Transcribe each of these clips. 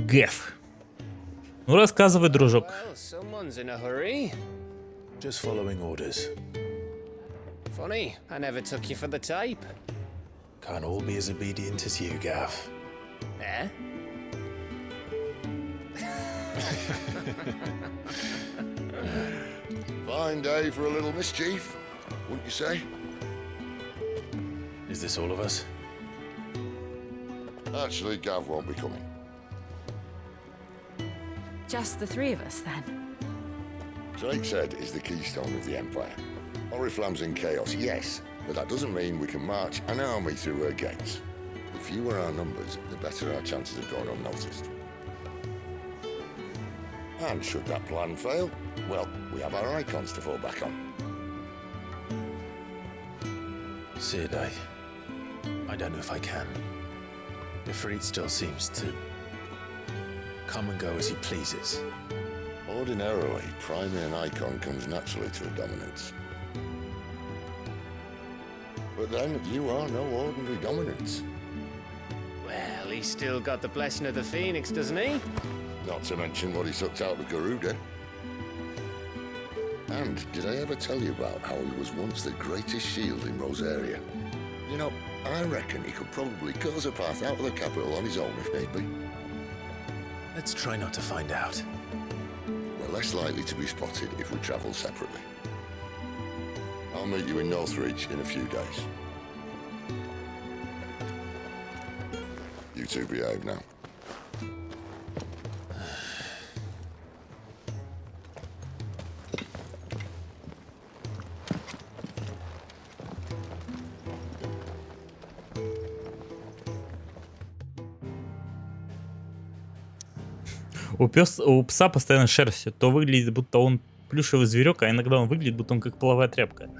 Гэф. Ну рассказывай, дружок. Just following orders. Funny, I never took you for the type. Can't all be as obedient as you, Gav. Eh? Fine day for a little mischief, wouldn't you say? Is this all of us? Actually, Gav won't be coming. Just the three of us, then? Drake's Head is the keystone of the Empire. Oriflamme's in chaos, yes, but that doesn't mean we can march an army through her gates. The fewer our numbers, the better our chances of going unnoticed. And should that plan fail, well, we have our icons to fall back on. Sid, I don't know if I can. Ifrit still seems to come and go as he pleases. Ordinarily, priming an icon comes naturally to a dominance. But then, you are no ordinary dominance. Well, he's still got the blessing of the Phoenix, doesn't he? Not to mention what he sucked out of Garuda. And did I ever tell you about how he was once the greatest shield in Rosaria? You know, I reckon he could probably cut us a path out of the capital on his own if need be. Let's try not to find out. We're less likely to be spotted if we travel separately. I'll meet you in Northreach in a few days. You two behave now. У пса постоянно шерсть. То выглядит, будто он плюшевый зверек, а иногда он выглядит, будто он как половая тряпка.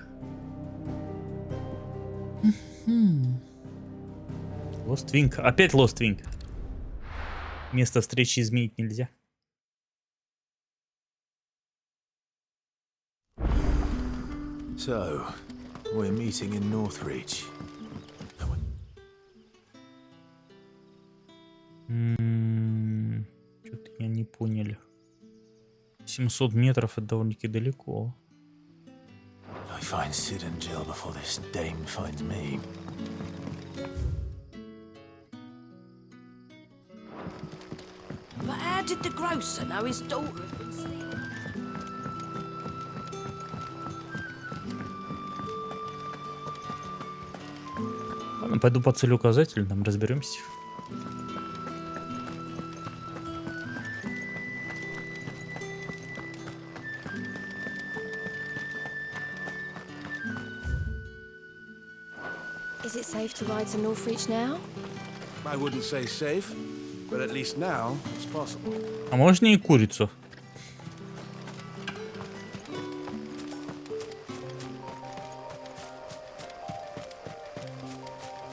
Lost Wing. Опять Lost Wing. Место встречи изменить нельзя. So, we're meeting in Northreach. Что-то я не понял. 700 метров — это довольно-таки далеко. I find Sid and Jill before this dame finds me. But how did the grocer know his daughter had been sleeping? Ладно, пойду по целеуказателю, там разберемся. Is it safe to ride to Northreach now? I wouldn't say safe, but at least now it's possible. А можно и курицу?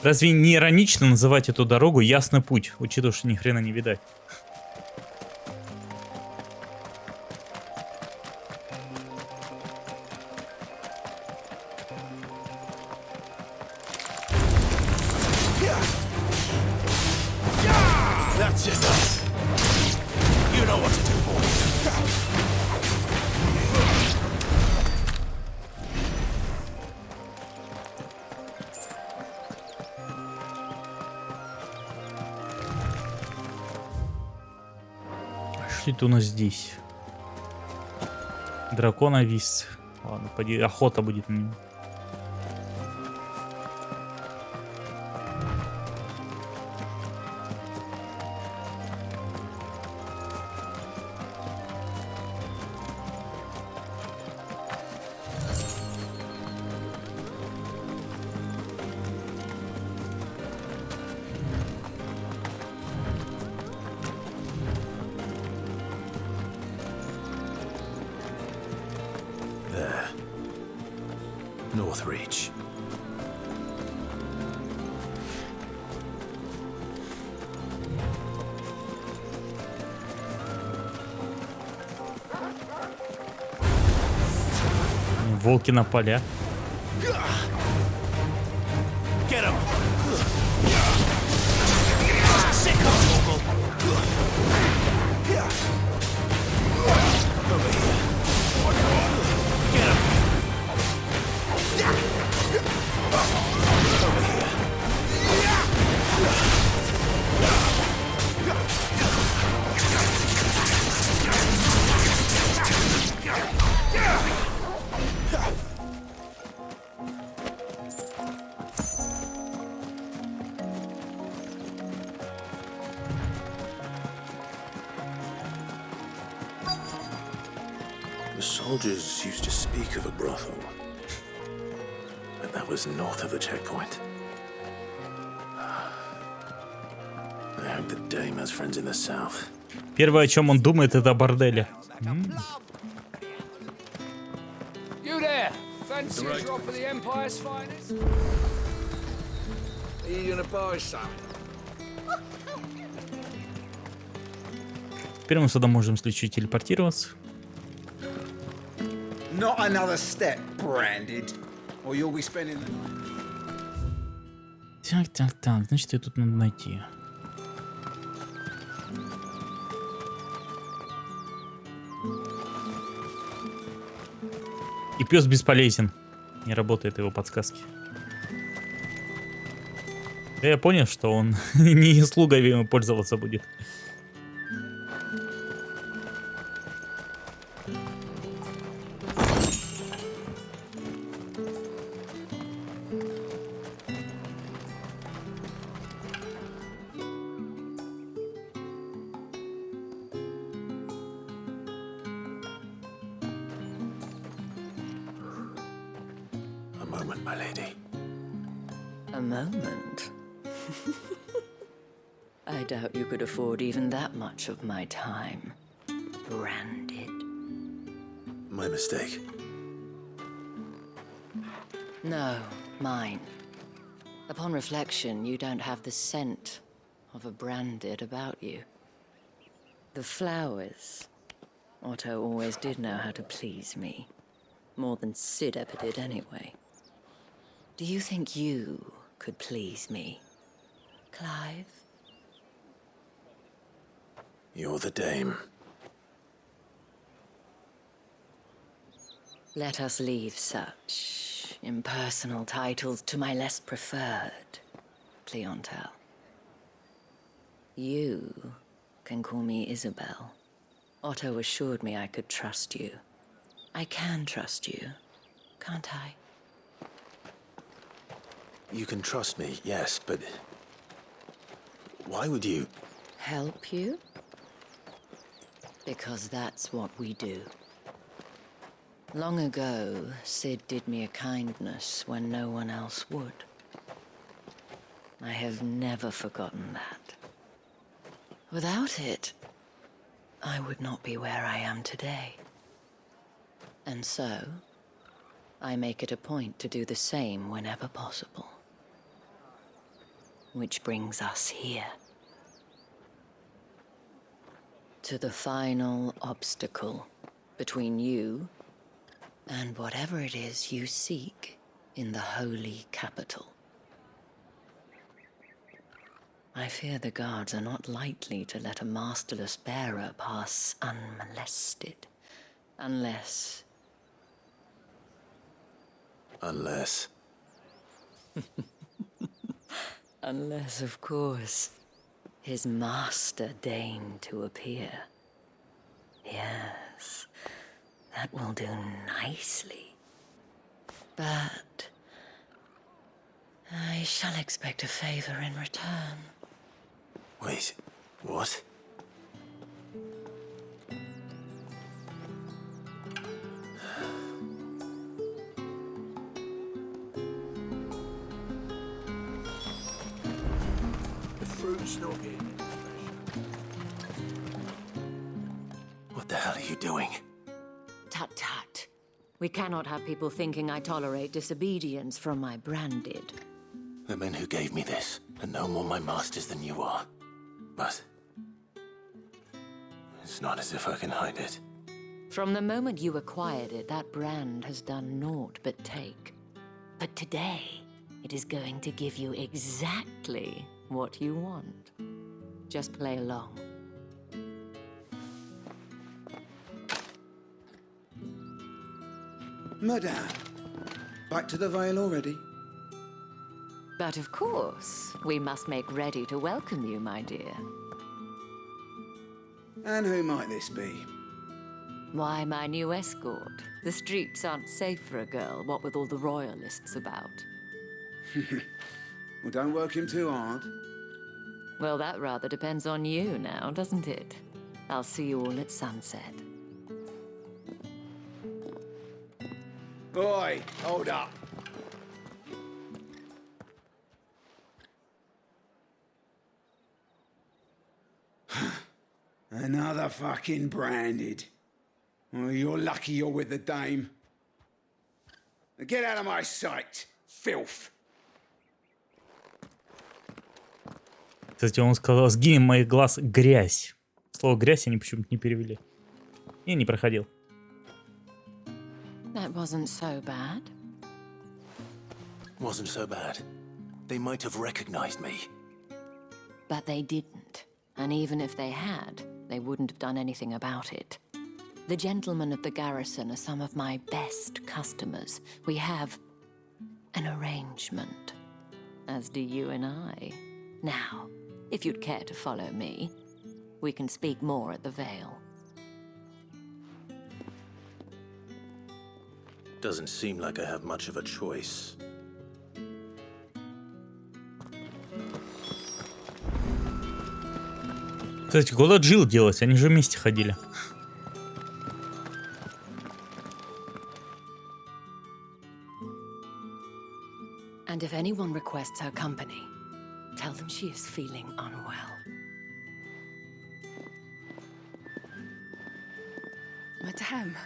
Разве не иронично называть эту дорогу Ясный путь, учитывая, что ни хрена не видать? That's it. You know what to do, boy. Что это у нас здесь? Драконовис. Ладно, поди, охота будет на него. There. Northreach. Волки на поля. Get him! Sick of The soldiers used to speak of a brothel, but that was north of the checkpoint. I hope the dame has friends in the south. Первое, о чем он думает, это о борделе. You there? Fancy a drop of the Empire's finest? Are you gonna buy something? Теперь мы сюда можем с Личи телепортироваться. Not another step, branded, or you'll be spending the night. Так, значит, ее тут надо найти. И пес бесполезен. Не работает его подсказки. Да я понял, что он не слугой им пользоваться будет. A moment, my lady. A moment? I doubt you could afford even that much of my time. Branded. My mistake. No, mine. Upon reflection, you don't have the scent of a branded about you. The flowers. Otto always did know how to please me. More than Sid ever did anyway. Do you think you could please me, Clive? You're the dame. Let us leave such impersonal titles to my less preferred clientele. You can call me Isabel. Otto assured me I could trust you. I can trust you, can't I? You can trust me, yes, but why would you? Help you? Because that's what we do. Long ago, Sid did me a kindness when no one else would. I have never forgotten that. Without it, I would not be where I am today. And so, I make it a point to do the same whenever possible. Which brings us here. To the final obstacle between you and whatever it is you seek in the holy capital. I fear the guards are not likely to let a masterless bearer pass unmolested, unless... Unless... Unless, of course, his master deigned to appear. Yes, that will do nicely. But I shall expect a favor in return. Wait, what? The fruit's not getting any fresher. What the hell are you doing? Tut tut. We cannot have people thinking I tolerate disobedience from my branded. The men who gave me this are no more my masters than you are. But it's not as if I can hide it. From the moment you acquired it, that brand has done naught but take. But today, it is going to give you exactly what you want. Just play along. Madame, back to the Vale already? But of course, we must make ready to welcome you, my dear. And who might this be? Why, my new escort. The streets aren't safe for a girl, what with all the royalists about. Well, don't work him too hard. Well, that rather depends on you now, doesn't it? I'll see you all at sunset. Oi, hold up. Another fucking branded. Well, you're lucky you're with the dame. Now get out of my sight, filth. Кстати, он сказал, сгинь моих глаз грязь. Слово грязь они почему-то не перевели. И не проходил. That wasn't so bad. Wasn't so bad. They might have recognized me. But they didn't. And even if they had, they wouldn't have done anything about it. The gentlemen of the garrison are some of my best customers. We have an arrangement, as do you and I. Now, if you'd care to follow me, we can speak more at the Vale. Doesn't seem like I have much of a choice. Кстати, куда Джилл делась? Они же вместе ходили. And if anyone requests her company, tell them she is feeling unwell. Madame,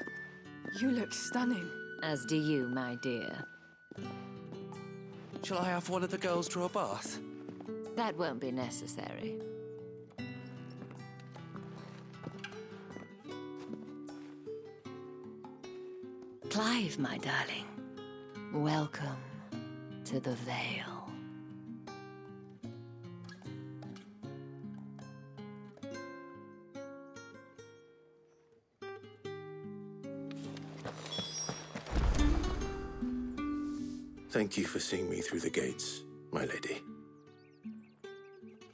you look stunning. As do you, my dear. Shall I have one of the girls draw a bath? That won't be necessary. Clive, my darling, welcome to the Vale. Thank you for seeing me through the gates, my lady.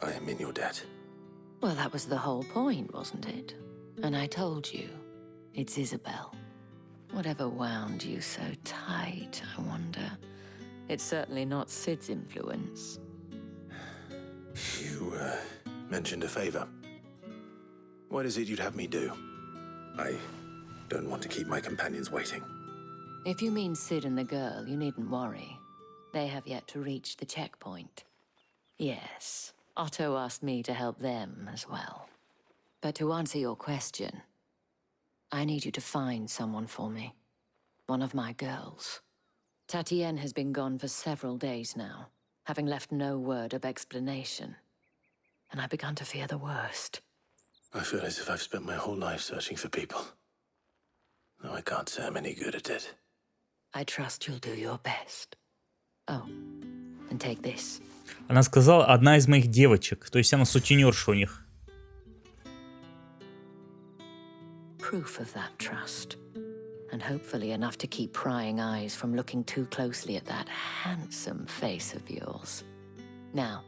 I am in your debt. Well, that was the whole point, wasn't it? And I told you, it's Isabel. Whatever wound you so tight, I wonder. It's certainly not Sid's influence. You, mentioned a favor. What is it you'd have me do? I don't want to keep my companions waiting. If you mean Sid and the girl, you needn't worry. They have yet to reach the checkpoint. Yes, Otto asked me to help them as well. But to answer your question, I need you to find someone for me. One of my girls. Tatienne has been gone for several days now, having left no word of explanation. And I've begun to fear the worst. I feel as if I've spent my whole life searching for people. No, I can't say I'm any good at it. I trust you'll do your best. Oh, and take this. Она сказала, одна из моих девочек. То есть она сутенерша у них. Proof of that trust. And hopefully enough to keep prying eyes from looking too closely at that handsome face of yours. Now,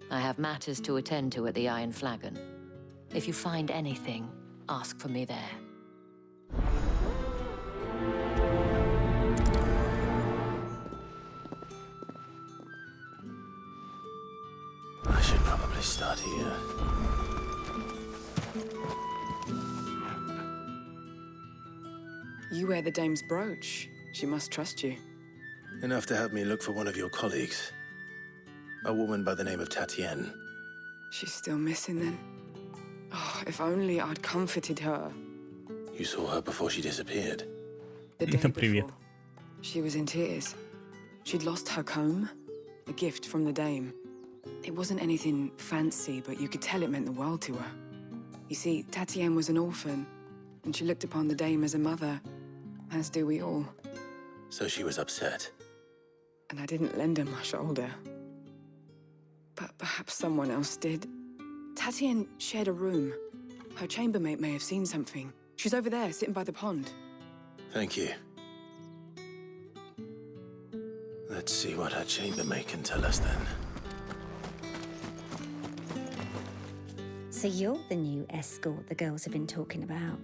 I have matters to attend to at the Iron Flagon. If you find anything, ask for me there. I should probably start here. You wear the dame's brooch. She must trust you. Enough to have me look for one of your colleagues. A woman by the name of Tatienne. She's still missing then. Oh, if only I'd comforted her. You saw her before she disappeared. The day Привет. before, she was in tears. She'd lost her comb, a gift from the dame. It wasn't anything fancy, but you could tell it meant the world to her. You see, Tatienne was an orphan, and she looked upon the dame as a mother, as do we all. So she was upset. And I didn't lend her my shoulder. But perhaps someone else did. Tatienne shared a room. Her chambermaid may have seen something. She's over there, sitting by the pond. Thank you. Let's see what her chambermaid can tell us then. So you're the new escort the girls have been talking about.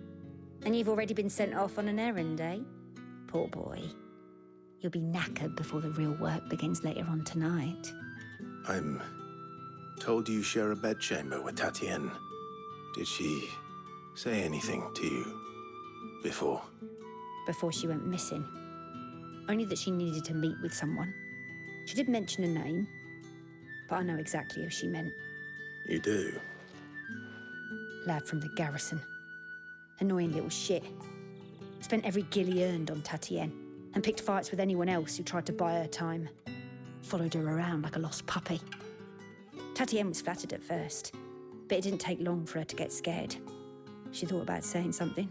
And you've already been sent off on an errand, eh? Poor boy. You'll be knackered before the real work begins later on tonight. I'm told you share a bedchamber with Tatienne. Did she say anything to you before? Before she went missing. only that she needed to meet with someone. She did mention a name, but I know exactly who she meant. You do? Lad from the garrison. Annoying little shit. Spent every guil he earned on Tatienne and picked fights with anyone else who tried to buy her time. Followed her around like a lost puppy. Tatienne was flattered at first, but it didn't take long for her to get scared. She thought about saying something.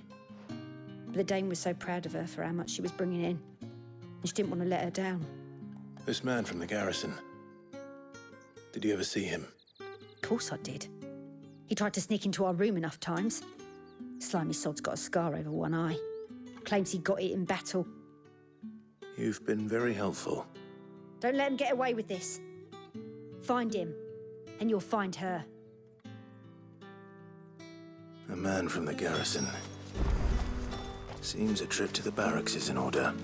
But the dame was so proud of her for how much she was bringing in, and she didn't want to let her down. This man from the garrison. Did you ever see him? Of course I did. He tried to sneak into our room enough times. Slimy sod's got a scar over one eye. Claims he got it in battle. You've been very helpful. Don't let him get away with this. Find him, and you'll find her. A man from the garrison. Seems a trip to the barracks is in order.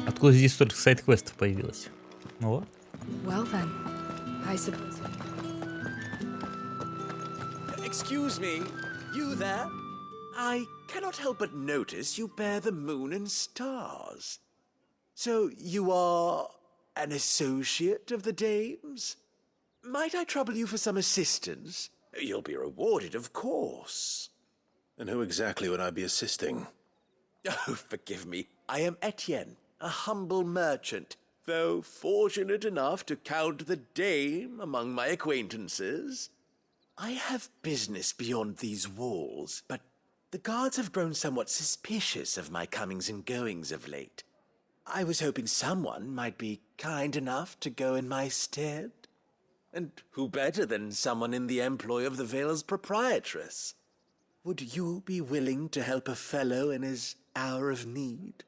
Откуда здесь столько сайд-квестов появилось? Ну вот. Well then, I suppose. Excuse me, you there? I cannot help but notice you bear the moon and stars. So you are an associate of the dame's? Might I trouble you for some assistance? You'll be rewarded, of course. And who exactly would I be assisting? Oh, forgive me. I am Etienne, a humble merchant, though fortunate enough to count the dame among my acquaintances. I have business beyond these walls, but the guards have grown somewhat suspicious of my comings and goings of late. I was hoping someone might be kind enough to go in my stead. And who better than someone in the employ of the Vale's proprietress? Would you be willing to help a fellow in his hour of need?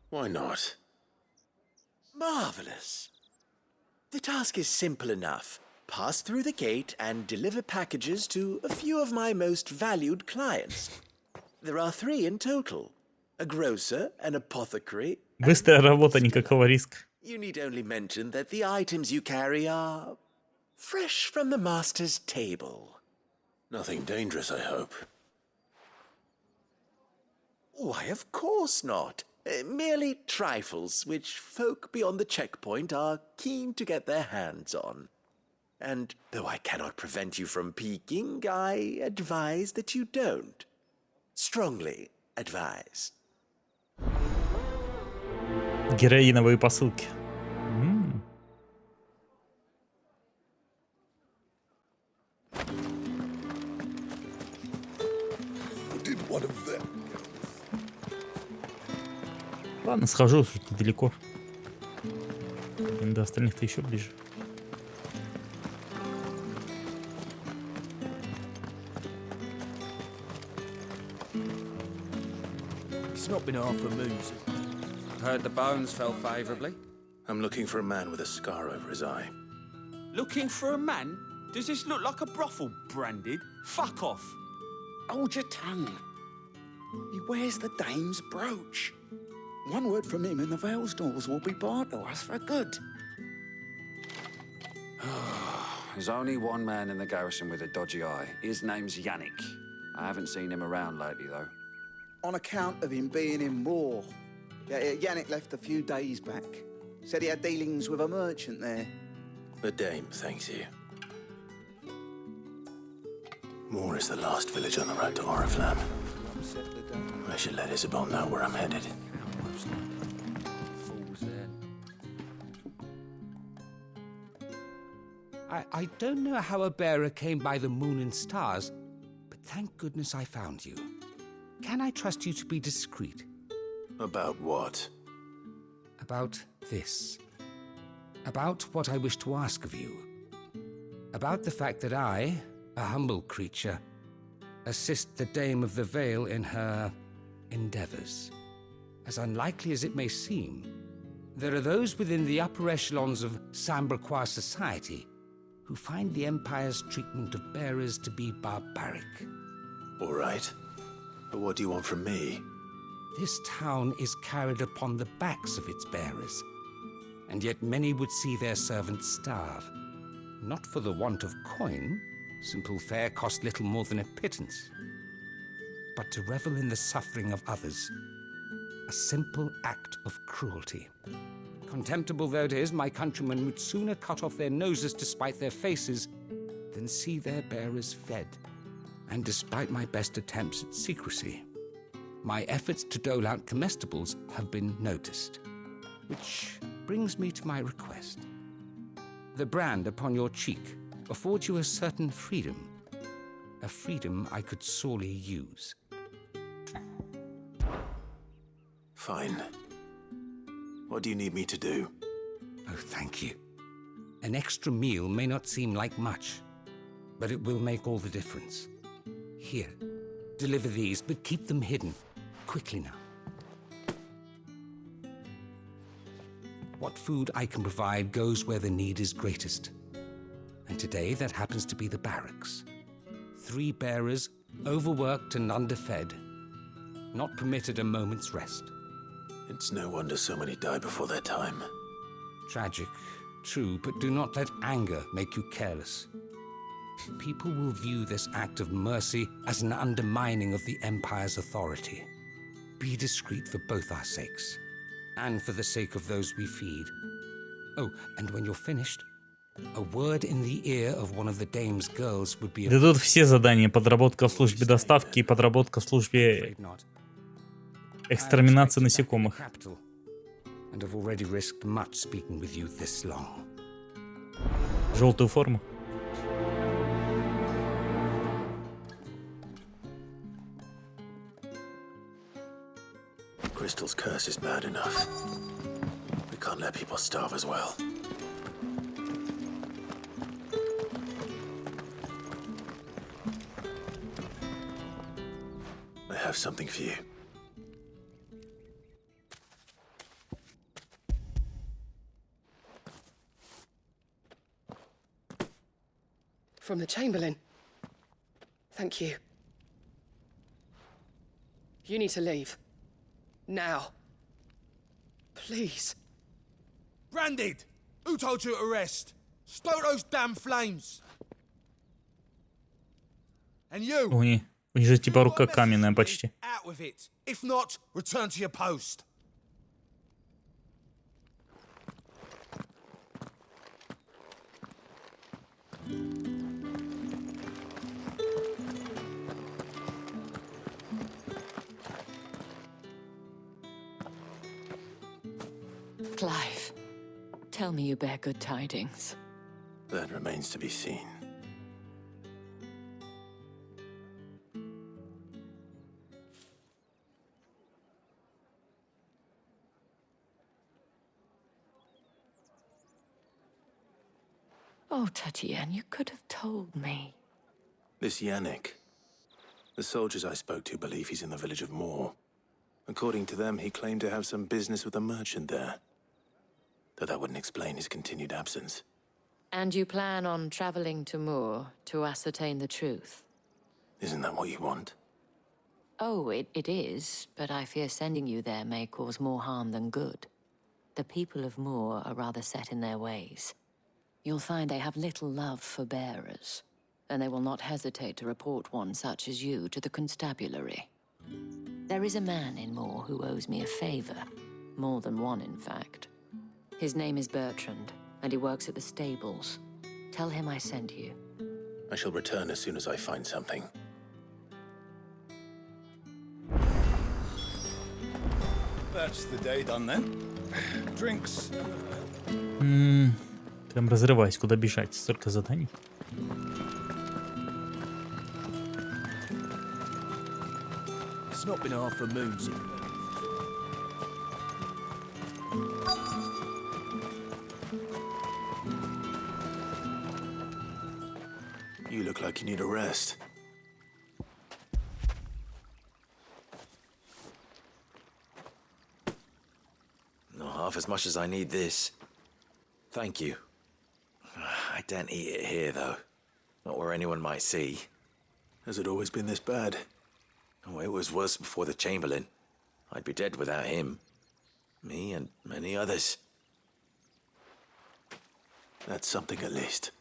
Why not? Marvelous. The task is simple enough. Pass through the gate and deliver packages to a few of my most valued clients. There are 3 in total. A grocer, an apothecary. Быстрая работа, никакого риска. You need only mention that the items you carry are fresh from the master's table. Nothing dangerous, I hope. Why, of course not. Merely trifles which folk beyond the checkpoint are keen to get their hands on. And though I cannot prevent you from peeking, I advise that you don't. Strongly advise. Героиновые посылки. Ладно, схожу, что-то недалеко. До остальных-то еще ближе. It's not been half a moon. Heard the bones fell favourably. I'm looking for a man with a scar over his eye. Looking for a man? Does this look like a brothel, Branded? Fuck off. Hold your tongue. He wears the dame's brooch. One word from him and the Vale's doors will be barred to us for good. There's only one man in the garrison with a dodgy eye. His name's Yannick. I haven't seen him around lately, though. On account of him being in war. Yannick left a few days back. Said he had dealings with a merchant there. The dame thanks you. Moor is the last village on the road to Oriflamme. I should let Isabel know where I'm headed. I don't know how a bearer came by the moon and stars, but thank goodness I found you. Can I trust you to be discreet? About what? About this. About what I wish to ask of you. About the fact that I, a humble creature, assist the Dame of the Vale in her endeavours. As unlikely as it may seem, there are those within the upper echelons of Samberquois society who find the Empire's treatment of bearers to be barbaric. All right. But what do you want from me? This town is carried upon the backs of its bearers, and yet many would see their servants starve. Not for the want of coin. Simple fare cost little more than a pittance. but to revel in the suffering of others. A simple act of cruelty. Contemptible though it is, my countrymen would sooner cut off their noses to spite their faces than see their bearers fed. And despite my best attempts at secrecy, my efforts to dole out comestibles have been noticed. Which brings me to my request. The brand upon your cheek affords you a certain freedom. A freedom I could sorely use. Fine. What do you need me to do? Oh, thank you. An extra meal may not seem like much, but it will make all the difference. Here, deliver these, but keep them hidden. Quickly now. What food I can provide goes where the need is greatest. And today that happens to be the barracks. 3 bearers, overworked and underfed, not permitted a moment's rest. It's no wonder so many die before their time. Tragic, true, but do not let anger make you careless. People will view this act of mercy as an undermining of the Empire's authority. Be discreet for both our sakes, and for the sake of those we feed. Oh, and when you're finished, a word in the ear of one of the dame's girls would be... Да тут все задания: подработка в службе доставки и подработка в службе эксттерминации насекомых. And have already risked much speaking with you this long. Желтую форму. Crystal's curse is bad enough. We can't let people starve as well. I have something for you. From the Chamberlain. Thank you. You need to leave. Now. Please. Branded! Who told you to rest? Stoke those damn flames! And you! У них же типа рука каменная почти. Out with it. If not, return to your post. Clive, tell me you bear good tidings. That remains to be seen. Oh, Tatienne, you could have told me. This Yannick. The soldiers I spoke to believe he's in the village of Moor. According to them, he claimed to have some business with a merchant there. Though that wouldn't explain his continued absence. And you plan on traveling to Moor to ascertain the truth? Isn't that what you want? Oh, it is, but I fear sending you there may cause more harm than good. The people of Moor are rather set in their ways. You'll find they have little love for bearers, and they will not hesitate to report one such as you to the constabulary. There is a man in Moor who owes me a favor. More than one, in fact. His name is Bertrand, and he works at the stables. Tell him I sent you. I shall return as soon as I find something. That's the day done then. Drinks. Прям разрываюсь, куда бежать, столько заданий. It's not been half a moon since. You look like you need a rest. Not half as much as I need this. Thank you. I daren't eat it here, though. Not where anyone might see. Has it always been this bad? Oh, it was worse before the Chamberlain. I'd be dead without him. Me and many others. That's something at least.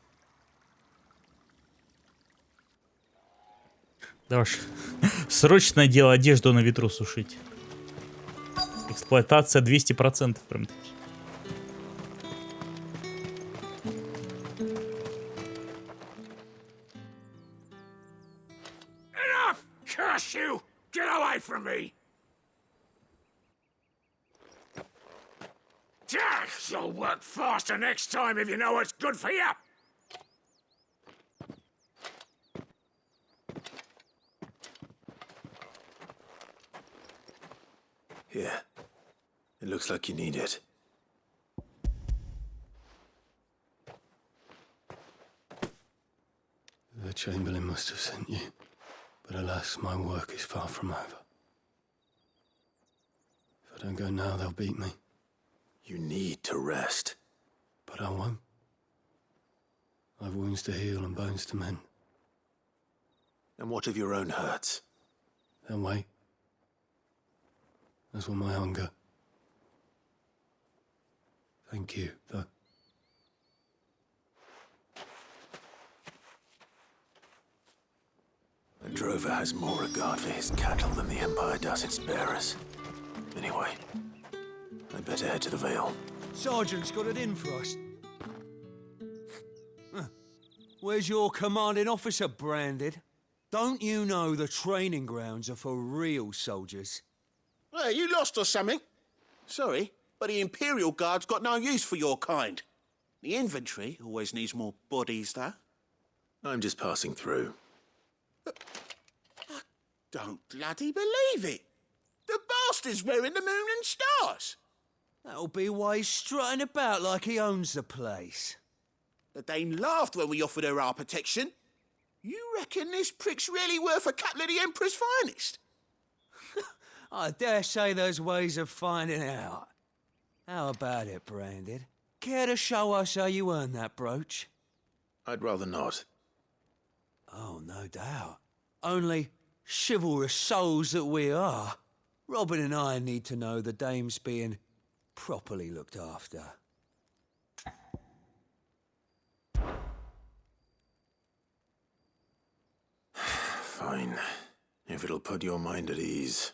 Да уж, Срочное дело одежду на ветру сушить. Эксплуатация 200% прям таки. Enough! Curse you! Get away from me! You'll work faster next time if you know what's good for you! Here. It looks like you need it. The Chamberlain must have sent you, but alas, my work is far from over. If I don't go now, they'll beat me. You need to rest. But I won't. I've wounds to heal and bones to mend. And what of your own hurts? They'll wait. As will my hunger. Thank you, though. A drover has more regard for his cattle than the Empire does its bearers. Anyway, I'd better head to the Vale. Sergeant's got it in for us. Where's your commanding officer branded? Don't you know the training grounds are for real soldiers? Hey, you lost or something? Sorry, but the Imperial Guard's got no use for your kind. The infantry always needs more bodies, though. I'm just passing through. I don't bloody believe it. The bastard's wearing the moon and stars. That'll be why he's strutting about like he owns the place. The Dame laughed when we offered her our protection. You reckon this prick's really worth a couple of the Emperor's finest? I dare say there's ways of finding out. How about it, Branded? Care to show us how you earned that brooch? I'd rather not. Oh, no doubt. Only chivalrous souls that we are, Robin and I need to know the Dame's being properly looked after. Fine. If it'll put your mind at ease.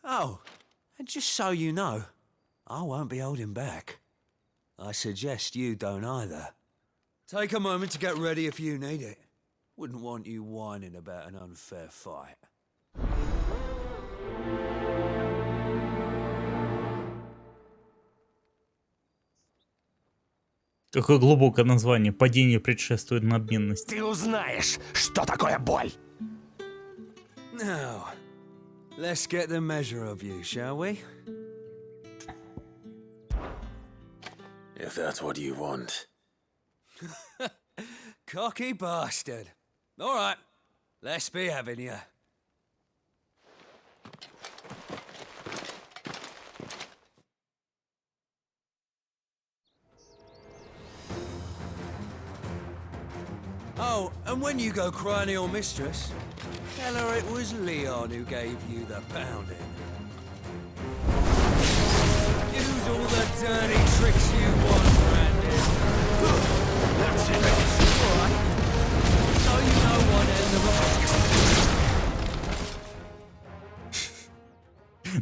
Oh, and just so you know, I won't be holding back. I suggest you don't either. Take a moment to get ready if you need it. Wouldn't want you whining about an unfair fight. Какое глубокое название. Падение предшествует надменности. Ты узнаешь, что такое боль! Now, let's get the measure of you, shall we? If that's what you want. Cocky bastard. All right, let's be having you. Oh, and when you go crying to your mistress, tell her it was Leon who gave you the pounding. Use all the dirty tricks you want, Brandon. That's it. All right. So you know one end of a...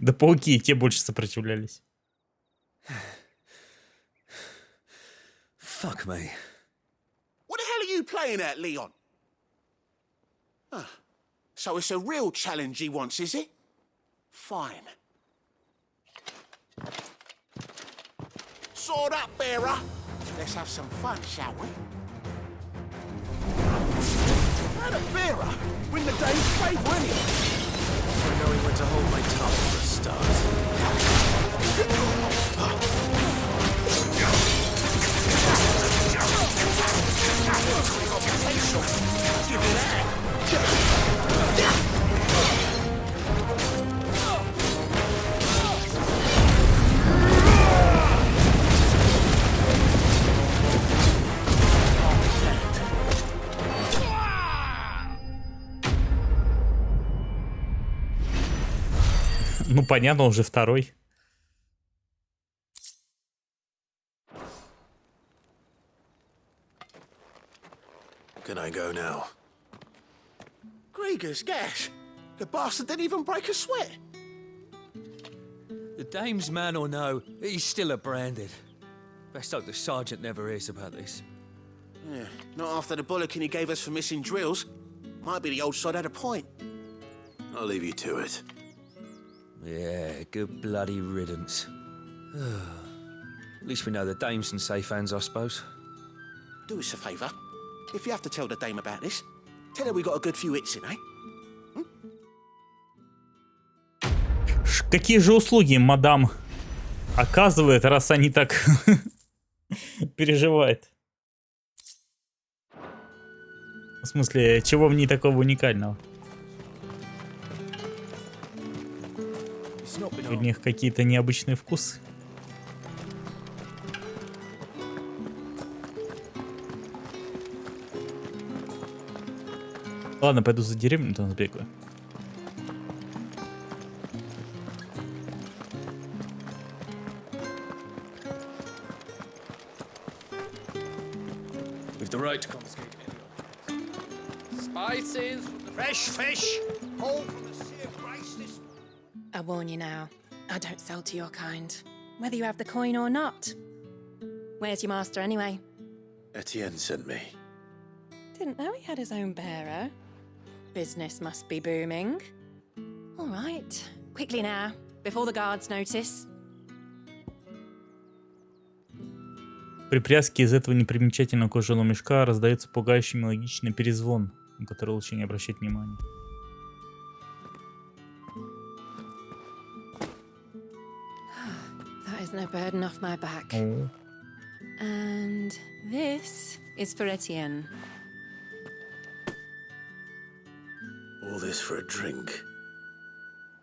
Да пауки, те больше сопротивлялись. Fuck me. What the hell are you playing at, Leon? So it's a real challenge he wants, is it? Fine. Sword up, bearer. Let's have some fun, shall we? How the bearer win the day's favour anyway? For knowing when to hold my tongue for a start. Give it that. Ну, понятно, уже второй. Can I go now? Krieger's gas. The bastard didn't even break a sweat. The dame's man or no, he's still a branded. Best hope the sergeant never hears about this. Yeah, not after the bollocking he gave us for missing drills. Might be the old sod had a point. I'll leave you to it. Yeah, good bloody riddance. At least we know the dame's in safe hands, I suppose. Do us a favour. If you have to tell the dame about this, tell her we got a good few hits in, eh? Какие же услуги мадам оказывает, раз они так переживают? В смысле, чего в ней такого уникального? У них какие-то необычные вкусы. Ладно, пойду за деревню, там сбегаю. With the right to confiscate any object. Spices, fresh fish, all from the sea of grace. This. I warn you now, I don't sell to your kind, whether you have the coin or not. Where's your master anyway? Etienne sent me. Didn't know he had his own bearer. Business must be booming. All right, quickly now, before the guards notice. При привязке из этого непримечательного кожаного мешка раздается пугающий мелодичный перезвон, на который лучше не обращать внимания. That is no burden off my back. Oh. And this is for Etienne. All this for a drink.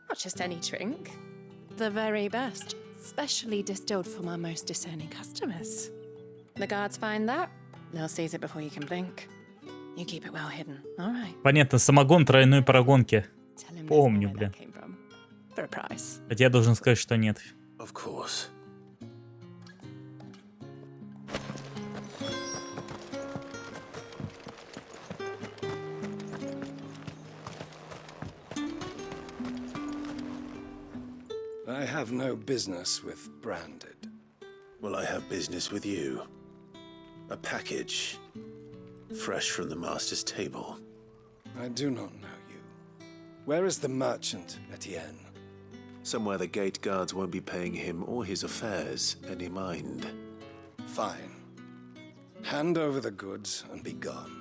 Not just any drink. The very best. Specially distilled for my most discerning customers. The guards find that, they'll seize it before you can blink. You keep it well hidden, all right? Понятно, самогон тройной парагонки. Помню, блин. For a price. Хотя я должен сказать, что нет. Of course. I have no business with branded. Well, I have business with you. A package. Fresh from the master's table. I do not know you. Where is the merchant, Etienne? Somewhere the gate guards won't be paying him or his affairs any mind. Fine. Hand over the goods and be gone.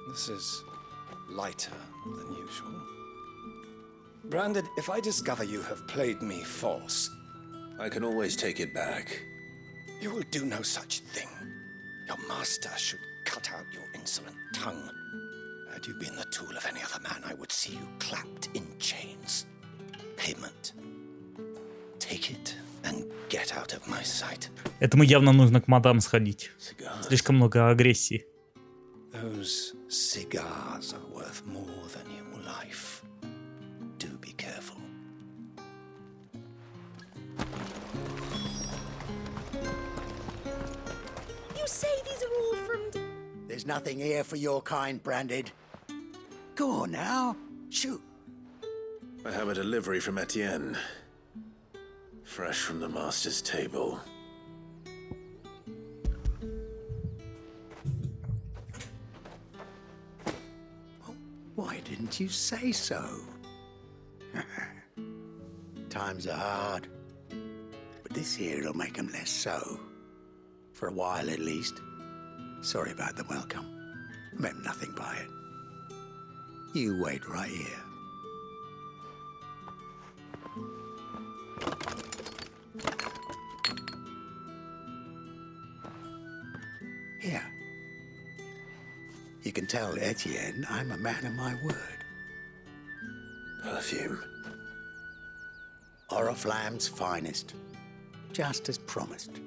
This is lighter than usual. Branded, if I discover you have played me false... I can always take it back. You will do no such thing. Your master should cut out your insolent tongue. Had you been the tool of any other man, I would see you clapped in chains. Payment. Take it and get out of my sight. Этому явно нужно к мадам сходить. Слишком много агрессии. Those cigars are worth more than your life. Do be careful. You say these are all from... There's nothing here for your kind, Branded. Go on now, shoot. I have a delivery from Etienne. Fresh from the master's table. Why didn't you say so? Times are hard. But this here'll make them less so. For a while at least. Sorry about the welcome. Meant nothing by it. You wait right here. Here. You can tell Etienne I'm a man of my word. Perfume. Oriflamme's finest. Just as promised.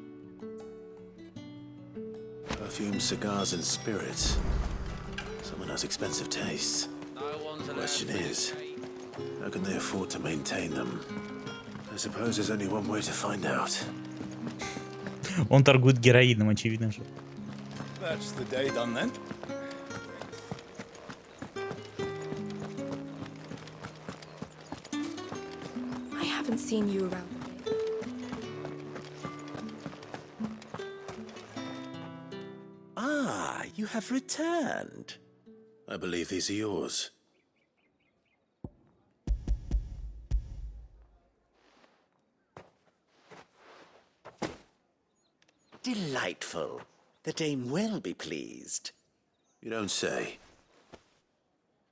Perfume, cigars, and spirits. Someone has expensive tastes. The question is, how can they afford to maintain them? I suppose there's only one way to find out. Он торгует героином, очевидно же. That's the day done then. I haven't seen you around. Ah, you have returned. I believe these are yours. Delightful. The dame will be pleased. You don't say.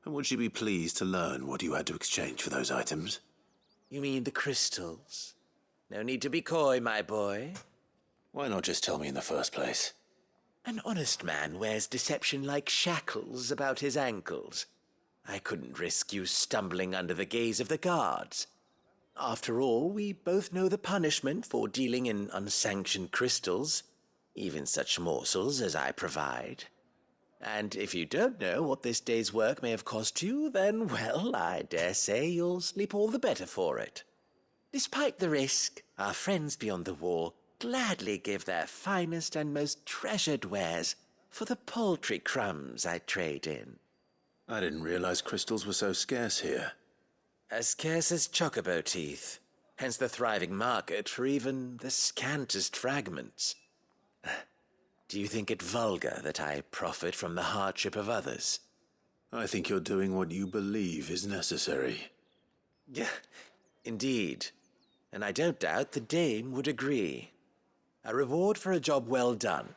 And would she be pleased to learn what you had to exchange for those items? You mean the crystals? No need to be coy, my boy. Why not just tell me in the first place? An honest man wears deception like shackles about his ankles. I couldn't risk you stumbling under the gaze of the guards. After all, we both know the punishment for dealing in unsanctioned crystals, even such morsels as I provide. And if you don't know what this day's work may have cost you, then, well, I dare say you'll sleep all the better for it. Despite the risk, our friends beyond the wall gladly give their finest and most treasured wares for the paltry crumbs I trade in. I didn't realize crystals were so scarce here. As scarce as chocobo teeth, hence the thriving market for even the scantest fragments. Do you think it vulgar that I profit from the hardship of others? I think you're doing what you believe is necessary. Yeah, indeed. And I don't doubt the dame would agree. A reward for a job well done.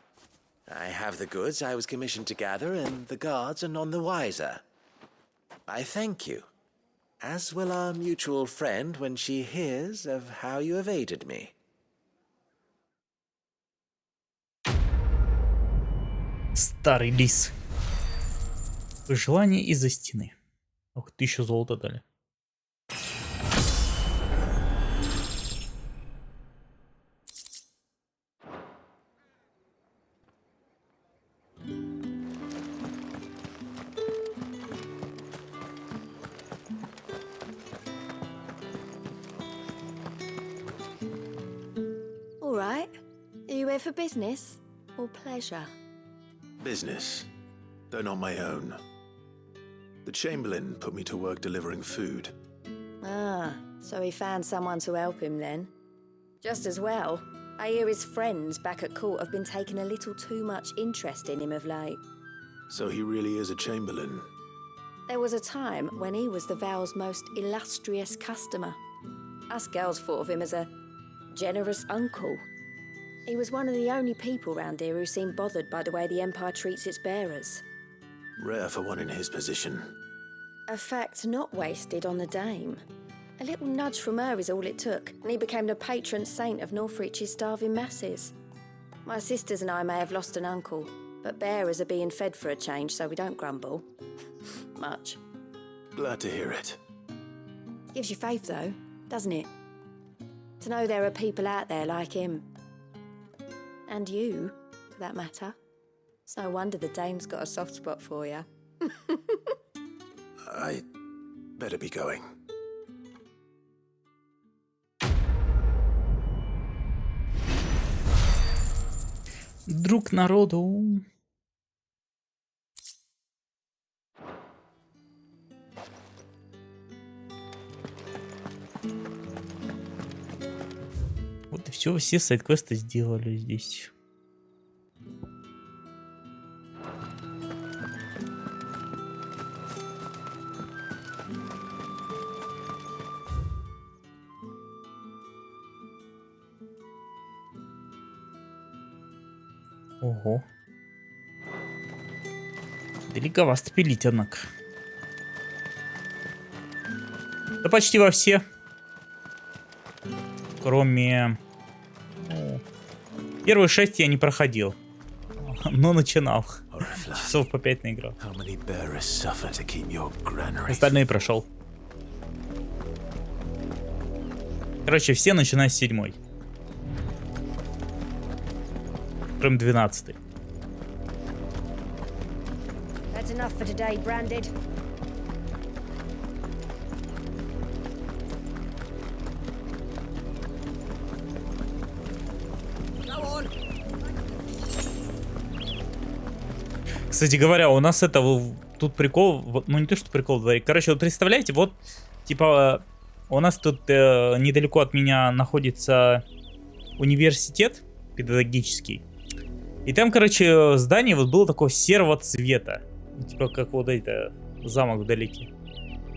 I have the goods I was commissioned to gather, and the guards are none the wiser. I thank you, as will our mutual friend when she hears of how you have aided me. Старый лис. Желание из-за стены. Ох, 1000 золота дали. All right. Are you here for business or pleasure? Business, though not my own. The Chamberlain put me to work delivering food. Ah, so he found someone to help him then. Just as well. I hear his friends back at court have been taking a little too much interest in him of late. So he really is a Chamberlain. There was a time when he was the Vale's most illustrious customer. Us girls thought of him as a generous uncle. He was one of the only people round here who seemed bothered by the way the Empire treats its bearers. Rare for one in his position. A fact not wasted on the dame. A little nudge from her is all it took, and he became the patron saint of Northreach's starving masses. My sisters and I may have lost an uncle, but bearers are being fed for a change, so we don't grumble. Much. Glad to hear it. Gives you faith, though, doesn't it? To know there are people out there like him. And you, for that matter. It's no wonder the dame's got a soft spot for you. I better be going. Друг народу. Вот и все сайд-квесты сделали здесь. Ого. Далековато пилить, однако. Да почти во все. Кроме... Первые 6 я не проходил. Но начинал. Часов по 5 наиграл. Остальные прошел. Короче, все начиная с 7-й. Кроме 12-й. That's enough for today, Branded. Go on. Кстати говоря, у нас это тут прикол, ну не то что прикол в дворе. Короче, вот представляете, вот типа у нас тут недалеко от меня находится университет педагогический. И там, короче, здание вот было такого серого цвета. Типа как вот это замок вдалеке.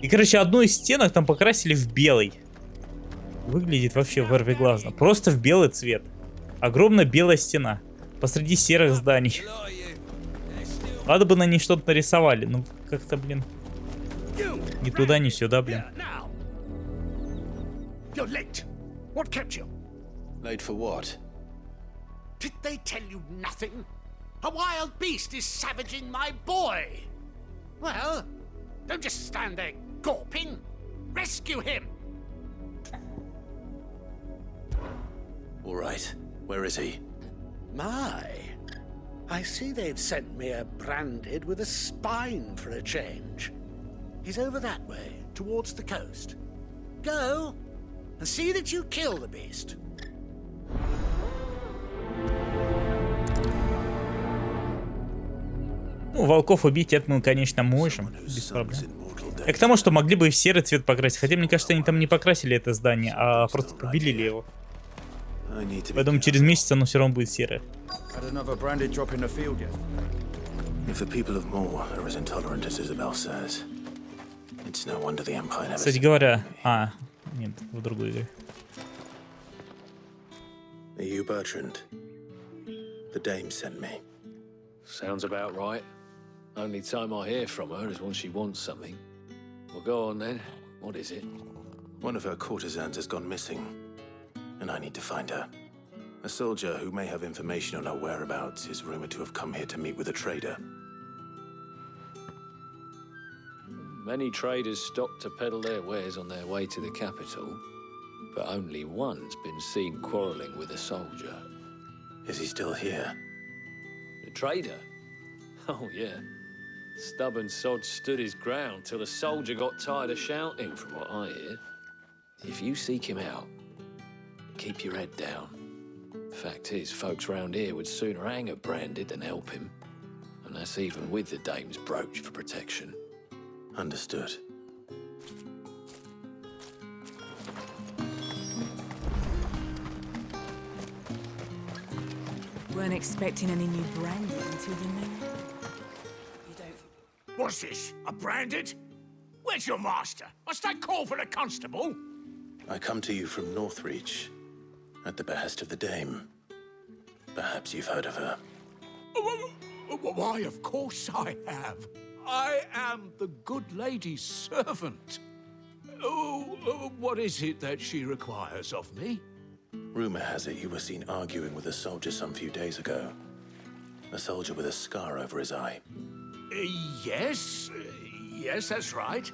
И, короче, одну из стенок там покрасили в белый. Выглядит вообще вырвиглазно. Просто в белый цвет. Огромная белая стена. Посреди серых зданий. Ладно бы на ней что-то нарисовали. Ну, как-то, блин. Ни туда, ни сюда, блин. You're late. What kept you? Late for what? Did they tell you nothing? A wild beast is savaging my boy. Well, don't just stand there gawping. Rescue him. All right. Where is he? My. I see they've sent me a branded with a spine for a change. He's over that way, towards the coast. Go and see that you kill the beast. Ну, волков убить это мы, конечно, можем. Без проблем. И к тому, что могли бы и в серый цвет покрасить. Хотя, мне кажется, они там не покрасили это здание, а просто побелили его. Поэтому через месяц оно все равно будет серое. Кстати говоря, нет, в другой игре. Are you Bertrand? The dame sent me. Sounds about right. Only time I hear from her is when she wants something. Well, go on then. What is it? One of her courtesans has gone missing, and I need to find her. A soldier who may have information on her whereabouts is rumored to have come here to meet with a trader. Many traders stop to peddle their wares on their way to the capital, but only one's been seen quarrelling with a soldier. Is he still here? The trader? Oh, yeah. Stubborn sod stood his ground till the soldier got tired of shouting, from what I hear. If you seek him out, keep your head down. Fact is, folks round here would sooner hang a branded than help him. And that's even with the dame's brooch for protection. Understood. Weren't expecting any new branding until the new. What's this? A branded? Where's your master? Must I call for a constable? I come to you from Northreach, at the behest of the dame. Perhaps you've heard of her. Why, of course I have. I am the good lady's servant. Oh, what is it that she requires of me? Rumor has it you were seen arguing with a soldier some few days ago. A soldier with a scar over his eye. Yes, that's right.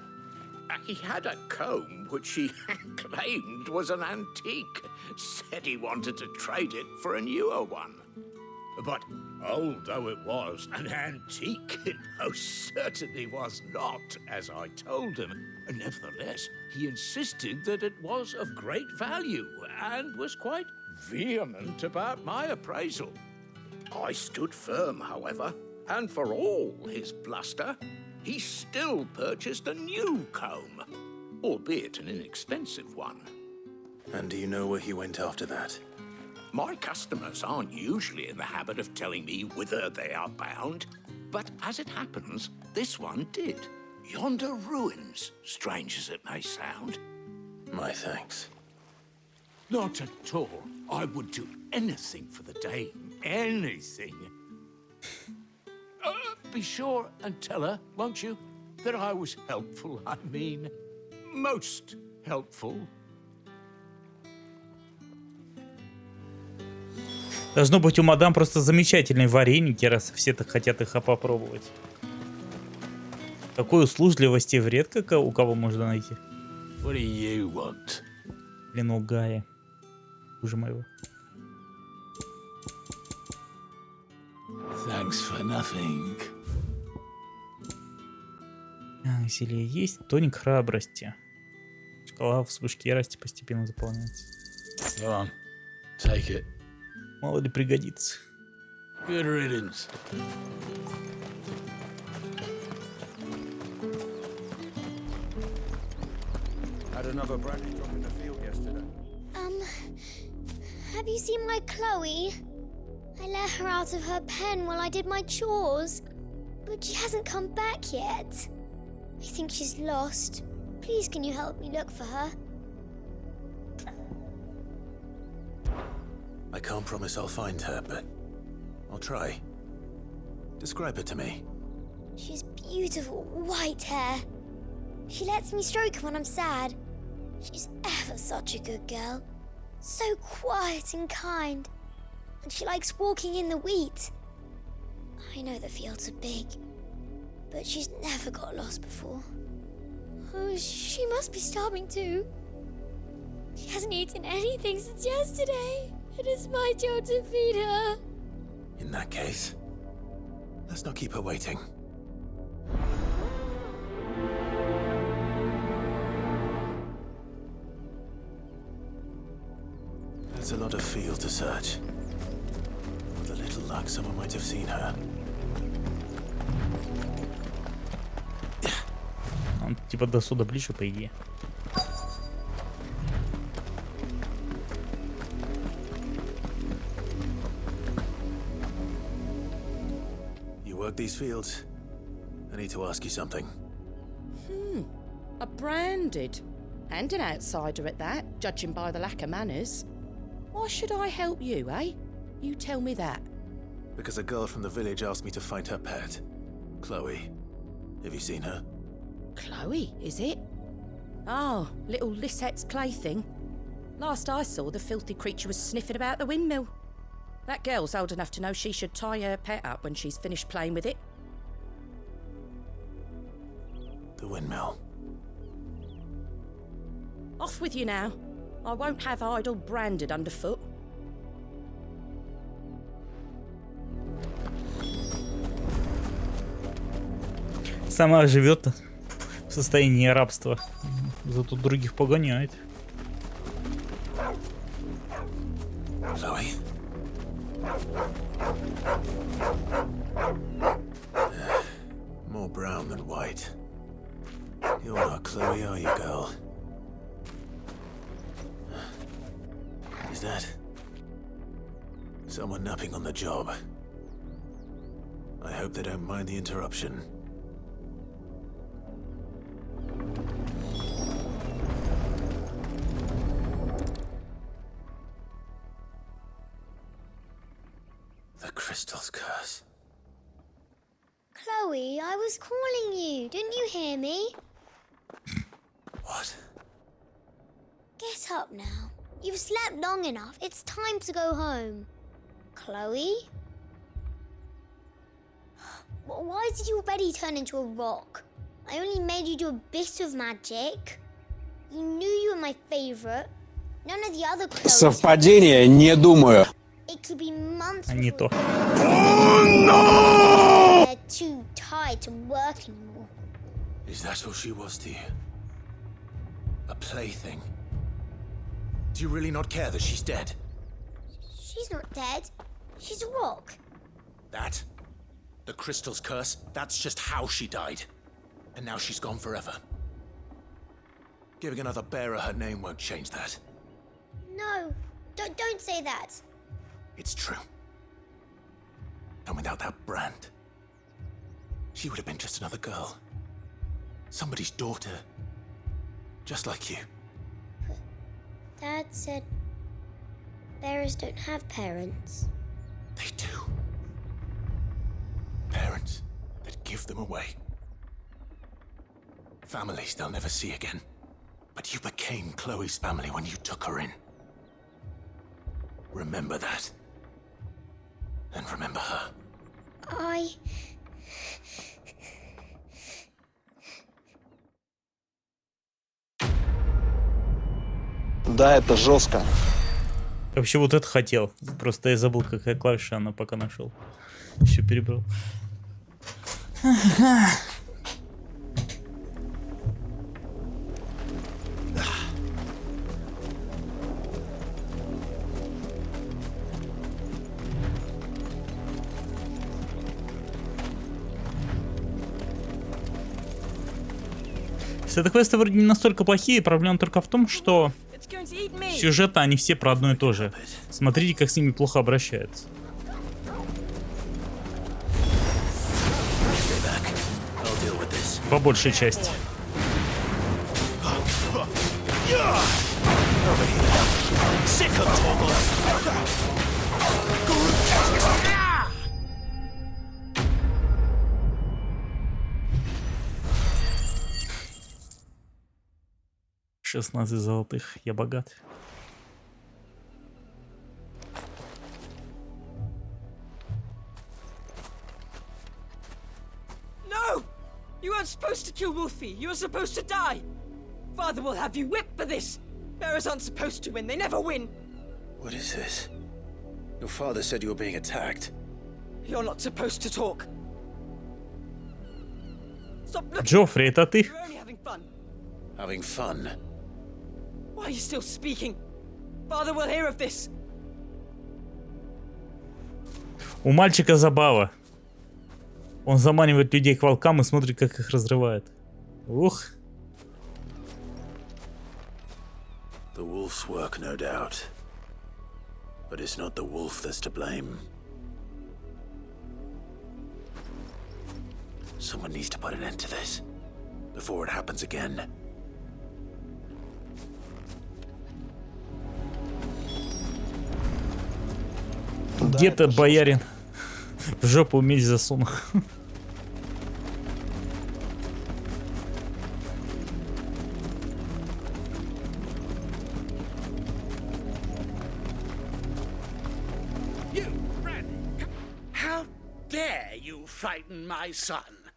He had a comb which he claimed was an antique. Said he wanted to trade it for a newer one. But old though it was, an antique it most certainly was not, as I told him. Nevertheless, he insisted that it was of great value and was quite vehement about my appraisal. I stood firm, however, and for all his bluster, he still purchased a new comb, albeit an inexpensive one. And do you know where he went after that? My customers aren't usually in the habit of telling me whither they are bound, but as it happens, this one did. Yonder ruins, strange as it may sound. My thanks. Not at all. I would do anything for the dame. Anything. Be sure and tell her, won't you, that I was helpful. I mean, most helpful. Должно быть у мадам просто замечательные вареники, раз все так хотят их попробовать. Такой услужливости редко у кого можно найти. What do you want? Блин, у Гая. Хуже моего. Thanks for nothing. Зелье есть. Тоник храбрости. Шкала вспышки ярости постепенно заполняется. Go on. Take it. Мало ли пригодится. Good riddance. Had another brandy drop in the field yesterday. Have you seen my Chloe? I let her out of her pen while I did my chores, but she hasn't come back yet. I think she's lost. Please, can you help me look for her? I can't promise I'll find her, but I'll try. Describe her to me. She has beautiful white hair. She lets me stroke her when I'm sad. She's ever such a good girl. So quiet and kind. And she likes walking in the wheat. I know the fields are big, but she's never got lost before. Oh, she must be starving too. She hasn't eaten anything since yesterday. It is my job to feed her. In that case, let's not keep her waiting. There's a lot of field to search. With a little luck, someone might have seen her. Он типа до суда ближе, по идее. You work these fields? I need to ask you something. A branded. And an outsider at that, judging by the lack of manners. Why should I help you, eh? You tell me that. Because a girl from the village asked me to find her pet, Chloe. Have you seen her? Chloe, is it? Oh, little Lisette's plaything. Last I saw, the filthy creature was sniffing about the windmill. That girl's old enough to know she should tie her pet up when she's finished playing with it. The windmill. Off with you now. I won't have idle branded underfoot. Сама живет в состоянии рабства, зато других погоняет. Chloe? More brown than white. You're not Chloe, are you, girl? Is that someone napping on the job? I hope they don't mind the interruption. The crystal's curse. Chloe, I was calling you. Didn't you hear me? What? Get up now. You've slept long enough. It's time to go home. Chloe? Why did you already turn into a rock? I only made you do a bit of magic. You knew you were my favorite. None of the other Chloes. Совпадение, не думаю. It could be months. Не то. They're too tired to work anymore. Is that all she was to you? A plaything? Do you really not care that she's dead? She's not dead. She's a rock. That? The crystal's curse? That's just how she died. And now she's gone forever. Giving another bearer her name won't change that. No, don't say that. It's true. And without that brand, she would have been just another girl. Somebody's daughter. Just like you. Dad said bearers don't have parents. They do. Parents that give them away. Families they'll never see again. But you became Chloe's family when you took her in. Remember that. And remember her. Да, это жестко. Вообще вот это хотел. Просто я забыл, какая клавиша она, пока нашел. Все перебрал. Сайд-квесты вроде не настолько плохие, проблема только в том, что сюжеты они все про одно и то же. Смотрите, как с ними плохо обращаются. По большей части. $16 золотых. Я богат. No! You weren't supposed to kill Wolfie. You were supposed to die. Father will have you whipped for this. Bearers aren't supposed to win. They never win. What is this? Your father said you were being attacked. You're not supposed to talk. Stop looking. Джоффри, это ты? You're only having fun. Having fun? Why are you still speaking? Father will hear of this. У мальчика забава. Он заманивает людей к волкам и смотрит, как их разрывает. Ух. The wolf's work, no doubt. But it's not the wolf that's to blame. Someone needs to put an end to this before it happens again. Где-то боярин в жопу меч засунул. How dare you frighten my son?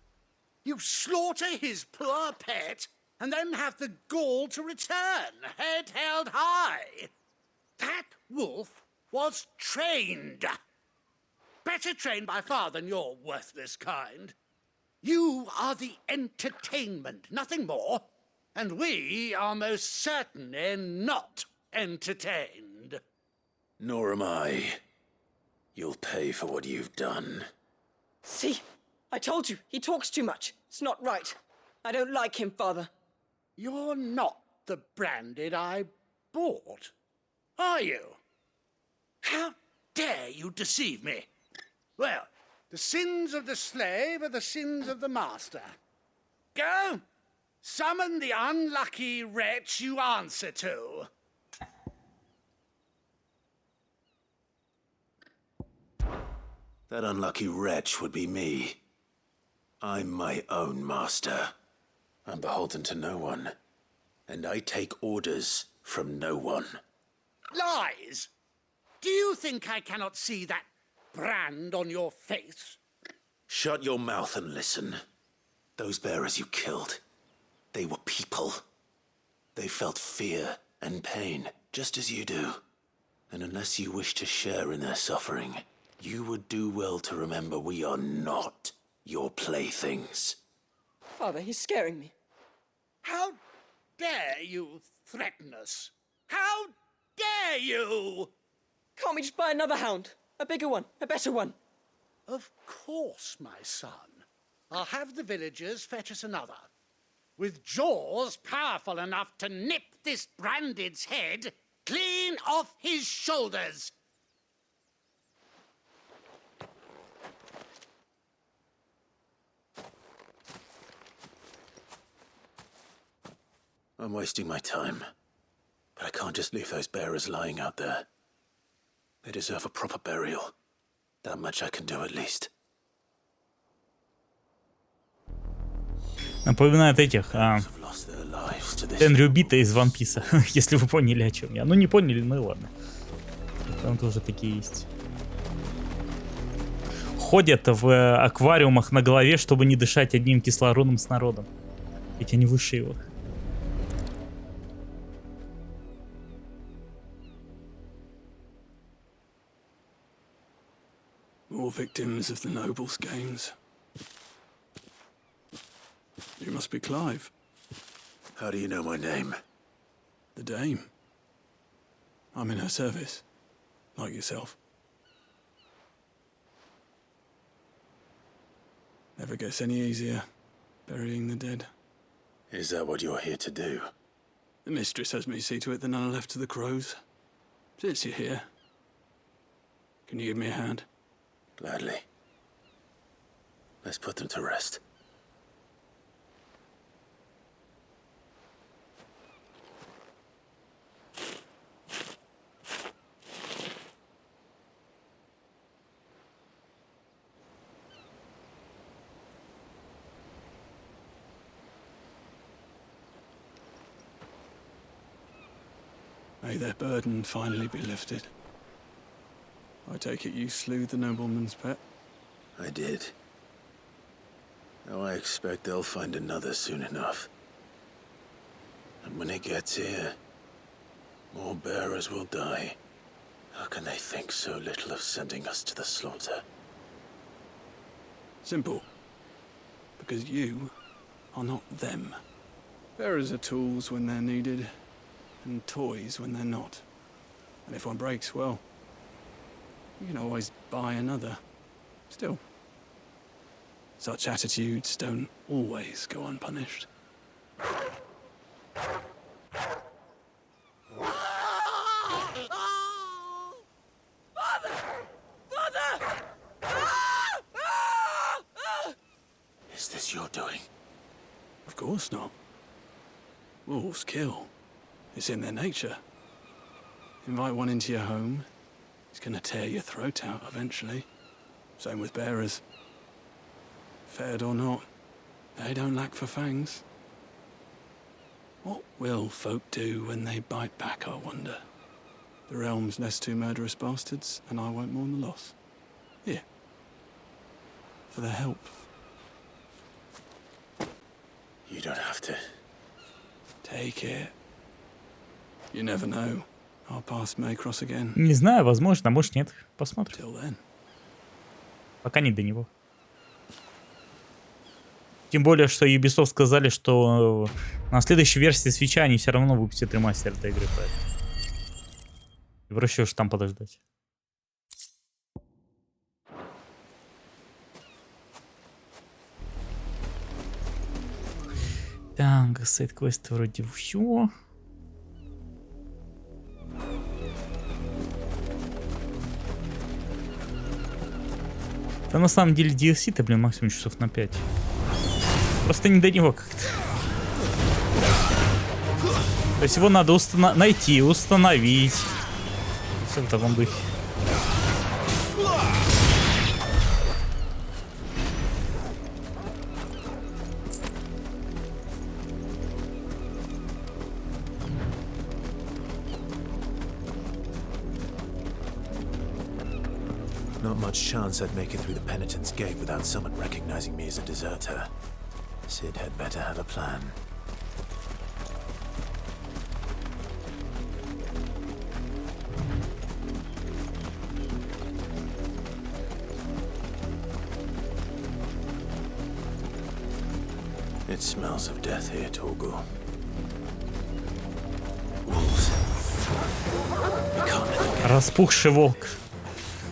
You slaughter his poor pet and then have the gall to return, head held high. That wolf was trained. Better trained by far than your worthless kind. You are the entertainment, nothing more. And we are most certainly not entertained. Nor am I. You'll pay for what you've done. See? I told you. He talks too much. It's not right. I don't like him, Father. You're not the branded I bought, are you? How dare you deceive me? Well, the sins of the slave are the sins of the master. Go, summon the unlucky wretch you answer to. That unlucky wretch would be me. I'm my own master. I'm beholden to no one. And I take orders from no one. Lies! Do you think I cannot see that brand on your face? Shut your mouth and listen. Those bearers you killed, they were people. They felt fear and pain, just as you do. And unless you wish to share in their suffering, you would do well to remember we are not your playthings. Father, he's scaring me. How dare you threaten us? How dare you? Can't we just buy another hound? A bigger one, a better one. Of course, my son. I'll have the villagers fetch us another. With jaws powerful enough to nip this branded's head clean off his shoulders. I'm wasting my time. But I can't just leave those bearers lying out there. They deserve a proper burial. That much I can do at least. Напоминает этих Эндрю Бита из One Piece, если вы поняли, о чем я. Ну не поняли, ну и ладно. Там тоже такие есть. Ходят в аквариумах на голове, чтобы не дышать одним кислородом с народом. Ведь они выше его. More victims of the nobles' games. You must be Clive. How do you know my name? The Dame. I'm in her service, like yourself. Never gets any easier, burying the dead. Is that what you're here to do? The mistress has me see to it that none are left to the crows. Since you're here, can you give me a hand? Gladly. Let's put them to rest. May their burden finally be lifted. I take it you slew the nobleman's pet? I did. Now I expect they'll find another soon enough. And when it gets here, more bearers will die. How can they think so little of sending us to the slaughter? Simple. Because you are not them. Bearers are tools when they're needed, and toys when they're not. And if one breaks, well, you can always buy another. Still, such attitudes don't always go unpunished. Is this your doing? Of course not. Wolves kill. It's in their nature. Invite one into your home, he's gonna tear your throat out eventually. Same with bearers. Fed or not, they don't lack for fangs. What will folk do when they bite back, I wonder? The realm's less two murderous bastards, and I won't mourn the loss. Here. For their help. You don't have to. Take it. You never know. Our paths may cross again. Не знаю, возможно, а может нет. Посмотрим. Till then. Пока не до него. Тем более, что Ubisoft сказали, что на следующей версии свитча они все равно выпустят ремастер этой игры. И проще уж там подождать. Так, сайт-квесты вроде все. Да на самом деле DLC-то, блин, максимум часов на 5. Просто не до него как-то. То есть его надо найти, установить. Все в таком духе. Not much chance I'd make it through the penitent's gate without someone recognizing me as a deserter. Sid had better have a plan. It smells of death here, Torgal. Wolves. We can't let them get Распухший волк.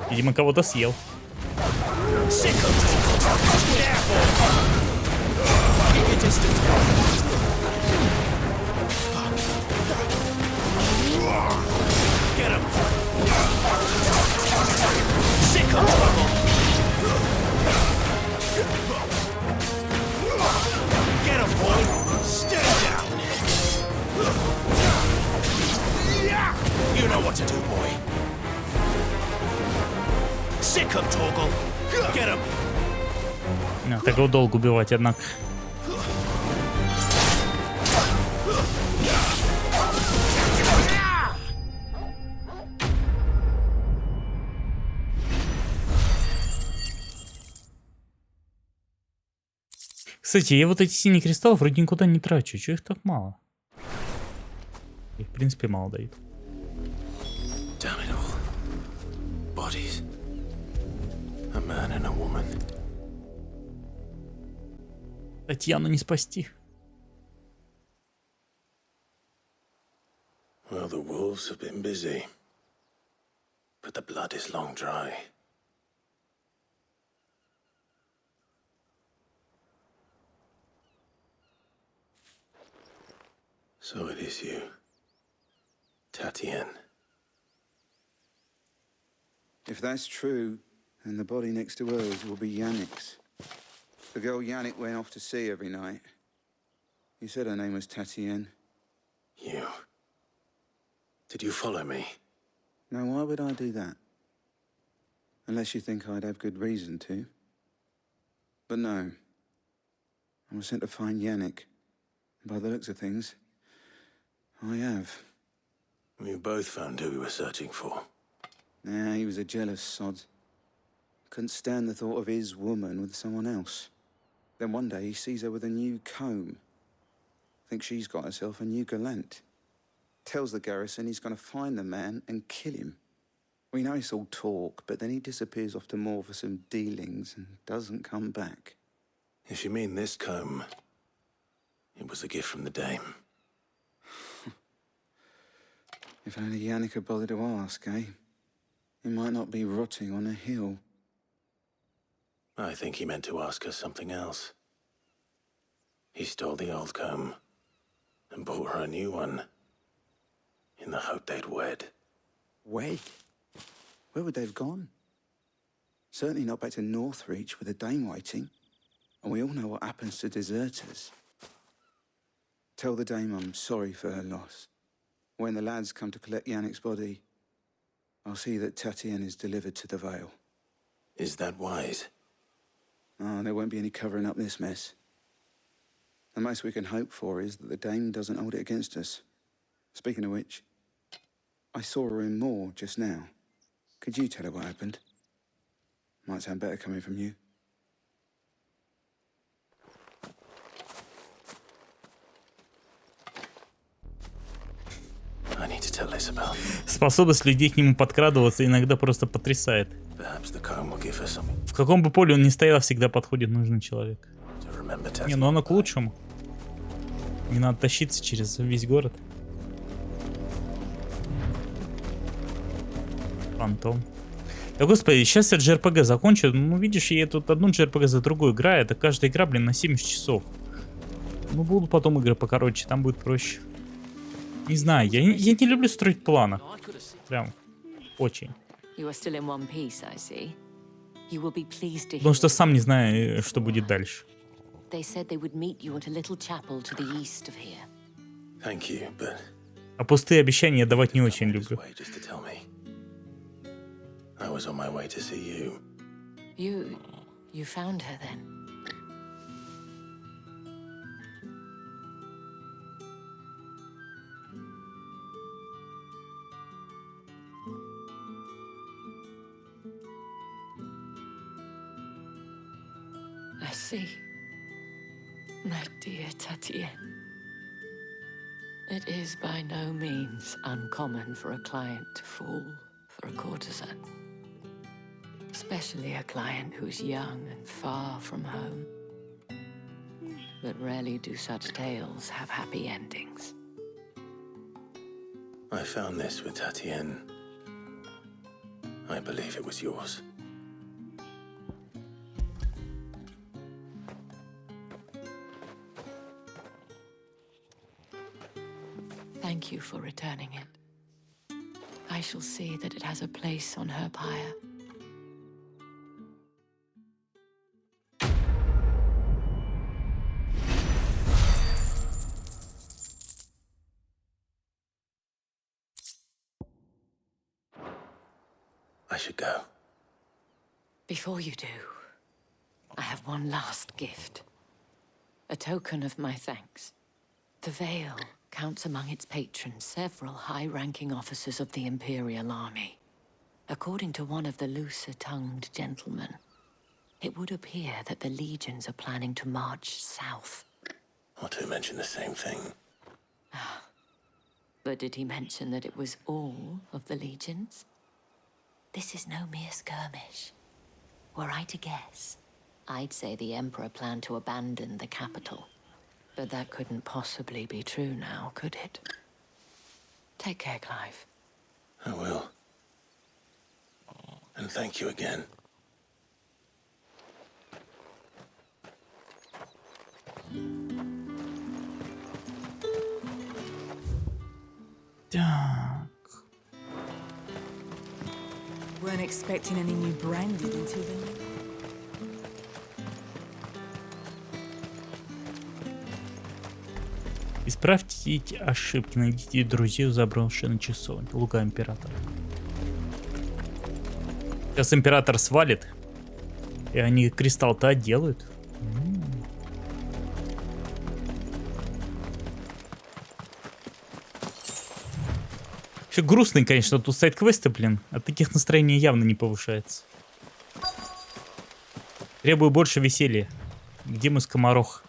Видимо, кого-то съел. You know what to do, boy. Sick him, Torgal. Get him. Так его долго убивать, однако. Кстати, я вот эти синие кристаллы вроде никуда не трачу. Чего их так мало? Их, в принципе, мало дают. Damn it all. Bodies. A man and a woman. Татьяну не спасти. Well, the wolves have been busy. But the blood is long dry. So it is you, Tatienne. If that's true, then the body next to hers will be Yannick's. The girl Yannick went off to see every night. You said her name was Tatienne. You. Did you follow me? Now, why would I do that? Unless you think I'd have good reason to. But no. I was sent to find Yannick. And by the looks of things, I have. We both found who we were searching for. Nah, he was a jealous sod. Couldn't stand the thought of his woman with someone else. Then one day he sees her with a new comb. Thinks she's got herself a new gallant. Tells the garrison he's going to find the man and kill him. We know it's all talk, but then he disappears off to Moor for some dealings and doesn't come back. If you mean this comb, it was a gift from the dame. If only Yannick had bothered to ask, eh? He might not be rotting on a hill. I think he meant to ask her something else. He stole the old comb and bought her a new one in the hope they'd wed. Wed? Where would they have gone? Certainly not back to Northreach with a dame waiting. And we all know what happens to deserters. Tell the dame I'm sorry for her loss. When the lads come to collect Yannick's body, I'll see that Tatienne is delivered to the Vale. Is that wise? Oh, there won't be any covering up this mess. The most we can hope for is that the dame doesn't hold it against us. Speaking of which, I saw her in Moor just now. Could you tell her what happened? Might sound better coming from you. I need to tell Isabel. Способность людей к нему подкрадываться иногда просто потрясает. Perhaps the comb will give her some. В каком бы поле он ни стоял, всегда подходит нужный человек. Не, ну оно к лучшему. Не надо тащиться через весь город. Фантом. Да господи, сейчас я JRPG закончу. Ну видишь, я тут одну JRPG за другой играю. Это каждая игра, блин, на 70 часов. Ну будут потом игры покороче, там будет проще. Не знаю, я не люблю строить планы. Прям очень. Потому что сам не знаю, что будет дальше. А пустые обещания давать не очень люблю. I was on my way to see you. You found her then? I see. My dear Tatienne. It is by no means uncommon for a client to fall for a courtesan. Especially a client who's young and far from home. But rarely do such tales have happy endings. I found this with Tatienne. I believe it was yours. Thank you for returning it. I shall see that it has a place on her pyre. I should go. Before you do, I have one last gift. A token of my thanks. The Vale counts among its patrons several high-ranking officers of the Imperial Army. According to one of the looser-tongued gentlemen, it would appear that the legions are planning to march south. Or to mention the same thing. But did he mention that it was all of the legions? This is no mere skirmish. Were I to guess, I'd say the Emperor planned to abandon the capital. But that couldn't possibly be true now, could it? Take care, Clive. I will. And thank you again. Weren't expecting any new branding until the new. Исправьте эти ошибки, найдите друзей у заброшенной часовни. Лука императора. Сейчас император свалит, и они кристалл-то отделают. Все грустный, конечно, тут сайд-квесты, блин. От таких настроение явно не повышается. Требую больше веселья. Где мой скоморох?